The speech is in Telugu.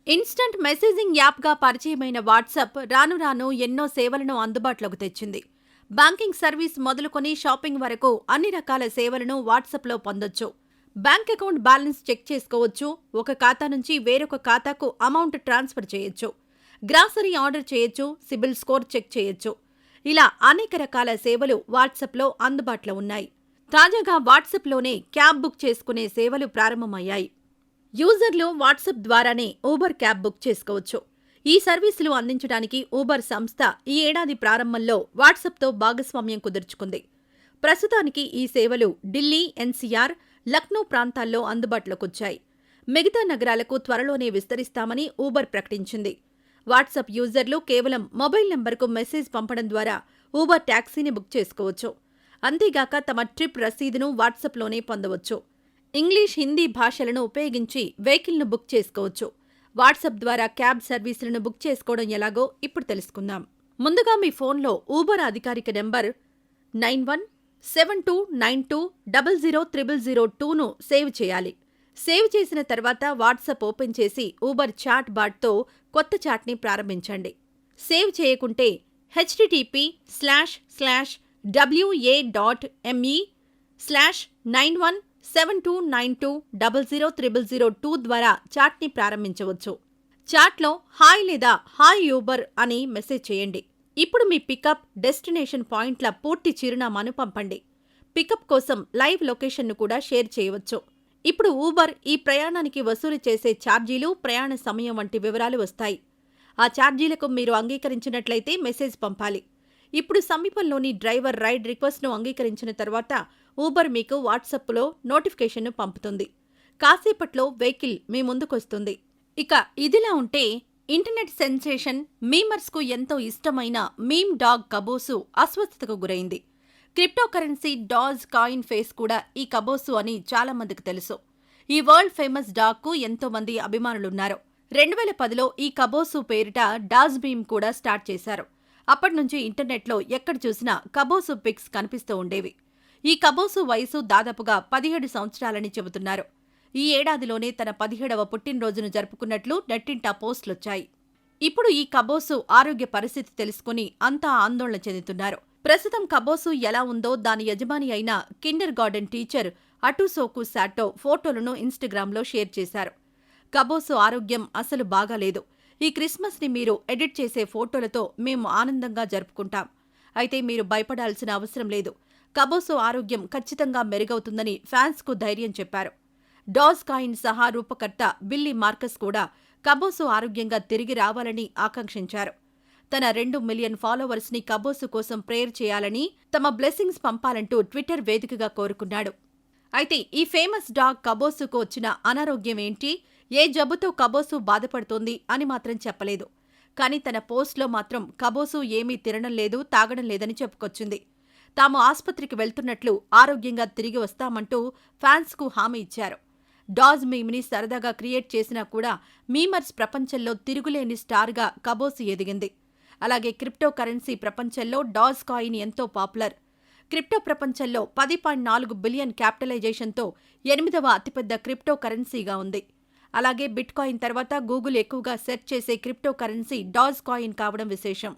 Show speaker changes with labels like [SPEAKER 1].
[SPEAKER 1] ఇన్స్టంట్ మెసేజింగ్ యాప్గా పరిచయమైన వాట్సాప్ రాను రాను ఎన్నో సేవలను అందుబాటులోకి తెచ్చింది. బ్యాంకింగ్ సర్వీస్ మొదలుకొని షాపింగ్ వరకు అన్ని రకాల సేవలను వాట్సాప్లో పొందొచ్చు. బ్యాంక్ అకౌంట్ బ్యాలెన్స్ చెక్ చేసుకోవచ్చు, ఒక ఖాతా నుంచి వేరొక ఖాతాకు అమౌంట్ ట్రాన్స్ఫర్ చేయొచ్చు, గ్రాసరీ ఆర్డర్ చేయొచ్చు, సిబిల్ స్కోర్ చెక్ చేయొచ్చు. ఇలా అనేక రకాల సేవలు వాట్సాప్లో అందుబాటులో ఉన్నాయి. తాజాగా వాట్సాప్లోనే క్యాబ్ బుక్ చేసుకునే సేవలు ప్రారంభమయ్యాయి. యూజర్లు వాట్సాప్ ద్వారానే ఊబర్ క్యాబ్ బుక్ చేసుకోవచ్చు. ఈ సర్వీసులు అందించడానికి ఊబర్ సంస్థ ఈ ఏడాది ప్రారంభంలో వాట్సాప్తో భాగస్వామ్యం కుదుర్చుకుంది. ప్రస్తుతానికి ఈ సేవలు ఢిల్లీ, ఎన్సీఆర్, లక్నో ప్రాంతాల్లో అందుబాటులోకొచ్చాయి. మిగతా నగరాలకు త్వరలోనే విస్తరిస్తామని ఊబర్ ప్రకటించింది. వాట్సాప్ యూజర్లు కేవలం మొబైల్ నంబర్కు మెసేజ్ పంపడం ద్వారా ఊబర్ ట్యాక్సీని బుక్ చేసుకోవచ్చు. అంతేగాక తమ ట్రిప్ రసీదును వాట్సాప్లోనే పొందవచ్చు. ఇంగ్లీష్, హిందీ భాషలను ఉపయోగించి వెహికల్ను బుక్ చేసుకోవచ్చు. వాట్సాప్ ద్వారా క్యాబ్ సర్వీసులను బుక్ చేసుకోవడం ఎలాగో ఇప్పుడు తెలుసుకుందాం. ముందుగా మీ ఫోన్లో ఊబర్ అధికారిక నెంబర్ 917292000002ను సేవ్ చేయాలి. సేవ్ చేసిన తర్వాత వాట్సాప్ ఓపెన్ చేసి ఊబర్ చాట్ బాట్తో కొత్త చాట్ని ప్రారంభించండి. సేవ్ చేయకుంటే http://wa.me/917292000002 ద్వారా చాట్ని ప్రారంభించవచ్చు. చాట్లో హాయ్ లేదా హాయ్ యూబర్ అని మెసేజ్ చేయండి. ఇప్పుడు మీ పికప్, డెస్టినేషన్ పాయింట్ల పూర్తి చిరునామాను పంపండి. పికప్ కోసం లైవ్ లొకేషన్ను కూడా షేర్ చేయవచ్చు. ఇప్పుడు ఊబర్ ఈ ప్రయాణానికి వసూలు చేసే ఛార్జీలు, ప్రయాణ సమయం వంటి వివరాలు వస్తాయి. ఆ ఛార్జీలకు మీరు అంగీకరించినట్లయితే మెసేజ్ పంపాలి. ఇప్పుడు సమీపంలోని డ్రైవర్ రైడ్ రిక్వెస్ట్ను అంగీకరించిన తర్వాత ఊబర్ మీకు వాట్సాప్లో నోటిఫికేషన్ను పంపుతుంది. కాసేపట్లో వెహికల్ మీ ముందుకొస్తుంది. ఇక ఇదిలా ఉంటే ఇంటర్నెట్ సెన్సేషన్, మీమర్స్కు ఎంతో ఇష్టమైన మీమ్ డాగ్ కబోసు అస్వస్థతకు గురైంది. క్రిప్టోకరెన్సీ డాజ్ కాయిన్ ఫేస్ కూడా ఈ కబోసు అని చాలా మందికి తెలుసు. ఈ వరల్డ్ ఫేమస్ డాగ్కు ఎంతో మంది అభిమానులున్నారు. 2010లో ఈ కబోసు పేరిట డాజ్ మీమ్ కూడా స్టార్ట్ చేశారు. అప్పటినుంచి ఇంటర్నెట్లో ఎక్కడ చూసినా కబోసు పిక్స్ కనిపిస్తూ ఉండేవి. ఈ కబోసు వయసు దాదాపుగా 17 సంవత్సరాలని చెబుతున్నారు. ఈ ఏడాదిలోనే తన 17వ పుట్టినరోజును జరుపుకున్నట్లు నెట్టింటా పోస్టులొచ్చాయి. ఇప్పుడు ఈ కబోసు ఆరోగ్య పరిస్థితి తెలుసుకుని అంతా ఆందోళన చెందుతున్నారు. ప్రస్తుతం కబోసు ఎలా ఉందో దాని యజమాని అయిన కిండర్ గార్డెన్ టీచర్ అటుసోకు సాటో ఫోటోలను ఇన్స్టాగ్రామ్లో షేర్ చేశారు. కబోసు ఆరోగ్యం అసలు బాగాలేదు. ఈ క్రిస్మస్ని మీరు ఎడిట్ చేసే ఫోటోలతో మేము ఆనందంగా జరుపుకుంటాం. అయితే మీరు భయపడాల్సిన అవసరం లేదు. కబోసు ఆరోగ్యం ఖచ్చితంగా మెరుగవుతుందని ఫ్యాన్స్కు ధైర్యం చెప్పారు. డాజ్ కాయిన్ సహా రూపకర్త బిల్లీ మార్కస్ కూడా కబోసు ఆరోగ్యంగా తిరిగి రావాలని ఆకాంక్షించారు. తన 2 మిలియన్ ఫాలోవర్స్ని కబోసు కోసం ప్రేయర్ చేయాలని, తమ బ్లెస్సింగ్స్ పంపాలంటూ ట్విట్టర్ వేదికగా కోరుకున్నాడు. అయితే ఈ ఫేమస్ డాగ్ కబోసుకు వచ్చిన అనారోగ్యం ఏంటి, ఏ జబ్బుతో కబోసు బాధపడుతోంది అని మాత్రం చెప్పలేదు. కానీ తన పోస్ట్లో మాత్రం కబోసు ఏమీ తినడం లేదు, తాగడం లేదని చెప్పుకొచ్చింది. తాము ఆస్పత్రికి వెళ్తున్నట్లు, ఆరోగ్యంగా తిరిగి వస్తామంటూ ఫ్యాన్స్కు హామీ ఇచ్చారు. డాజ్ మీమ్ని సరదాగా క్రియేట్ చేసినా కూడా మీమర్స్ ప్రపంచంలో తిరుగులేని స్టార్గా కబోసు ఎదిగింది. అలాగే క్రిప్టో కరెన్సీ ప్రపంచంలో డాజ్ కాయిన్ ఎంతో పాపులర్. క్రిప్టో ప్రపంచంలో 10.4 బిలియన్ క్యాపిటలైజేషన్తో 8వ అతిపెద్ద క్రిప్టో కరెన్సీగా ఉంది. అలాగే బిట్ కాయిన్ తర్వాత గూగుల్ ఎక్కువగా సెర్చ్ చేసే క్రిప్టో కరెన్సీ డాజ్ కాయిన్ కావడం విశేషం.